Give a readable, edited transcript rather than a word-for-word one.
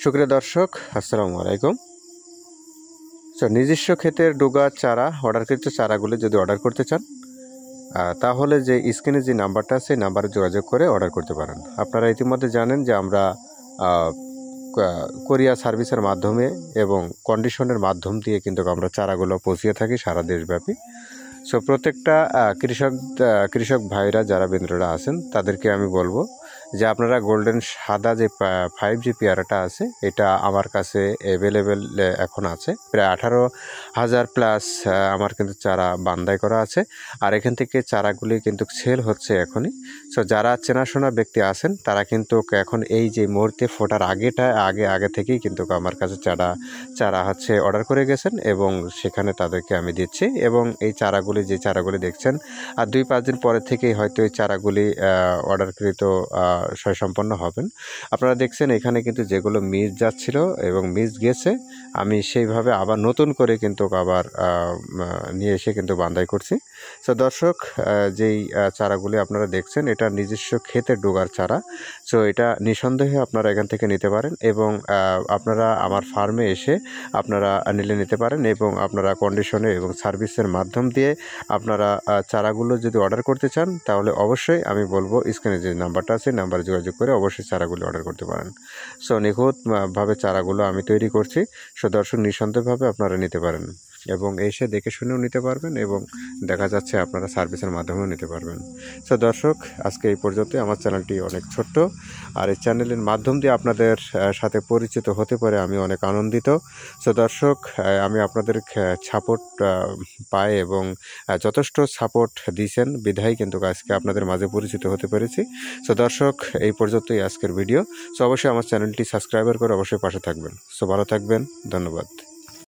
সুপ্রিয় দর্শক, আসসালামু আলাইকুম। নিজস্ব ক্ষেতের ডোগা চারা অর্ডারকৃত চারাগুলো যদি অর্ডার করতে চান তাহলে যে স্ক্রিনে যে নাম্বারটা আছে সেই নাম্বারে যোগাযোগ করে অর্ডার করতে পারেন। আপনারা ইতিমধ্যে জানেন যে আমরা কোরিয়ার সার্ভিসের মাধ্যমে এবং কন্ডিশনের মাধ্যম দিয়ে কিন্তু আমরা চারাগুলো পৌঁছিয়ে থাকি সারা দেশব্যাপী। প্রত্যেকটা কৃষক ভাইরা যারা বেন্দ্ররা আছেন তাদেরকে আমি বলবো যে আপনারা গোল্ডেন সাদা যে 5G পেয়ারাটা আছে এটা আমার কাছে অ্যাভেলেবেল এখন আছে। প্রায় 18,000 প্লাস আমার কিন্তু চারা বান্দাই করা আছে, আর এখান থেকে চারাগুলি কিন্তু সেল হচ্ছে এখনই। যারা চেনাশোনা ব্যক্তি আছেন তারা কিন্তু এখন এই যে মুহূর্তে ফোটার আগে থেকেই কিন্তু আমার কাছে চারা হচ্ছে অর্ডার করে গেছেন এবং সেখানে তাদেরকে আমি দিচ্ছি। এবং এই যে চারাগুলি দেখছেন আর 2-5 দিন পরে থেকেই হয়তো এই চারাগুলি অর্ডারকৃত সম্পন্ন হবেন। আপনারা দেখছেন এখানে কিন্তু যেগুলো মিস যাচ্ছিল এবং মিস গেছে আমি সেইভাবে আবার নতুন করে কিন্তু আবার নিয়ে এসে কিন্তু বান্দাই করছি। দর্শক, যেই চারাগুলি আপনারা দেখছেন এটা নিজস্ব ক্ষেতের ডোগার চারা। এটা নিঃসন্দেহে আপনারা এখান থেকে নিতে পারেন এবং আপনারা আমার ফার্মে এসে আপনারা নিতে পারেন এবং আপনারা কন্ডিশনে এবং সার্ভিসের মাধ্যম দিয়ে আপনারা চারাগুলো যদি অর্ডার করতে চান তাহলে অবশ্যই আমি বলবো স্ক্রিনে যে নাম্বারটা আছে নাম্বারে যোগাযোগ করে অবশ্যই চারাগুলো অর্ডার করতে পারেন। নিখুঁতভাবে চারাগুলো আমি তৈরি করছি। দর্শক, নিঃসন্দেহভাবে আপনারা নিতে পারেন এবং এসে দেখে শুনেও নিতে পারবেন এবং দেখা যাচ্ছে আপনারা সার্ভিসের মাধ্যমেও নিতে পারবেন। দর্শক, আজকে এই পর্যন্ত। আমার চ্যানেলটি অনেক ছোট্ট, আর এই চ্যানেলের মাধ্যম দিয়ে আপনাদের সাথে পরিচিত হতে পারে আমি অনেক আনন্দিত। দর্শক, আমি আপনাদের সাপোর্ট পাই এবং যথেষ্ট সাপোর্ট দিয়েছেন বিধায় কিন্তু আজকে আপনাদের মাঝে পরিচিত হতে পেরেছি। দর্শক, এই পর্যন্তই আজকের ভিডিও। অবশ্যই আমার চ্যানেলটি সাবস্ক্রাইবার করে অবশ্যই পাশে থাকবেন। ভালো থাকবেন, ধন্যবাদ।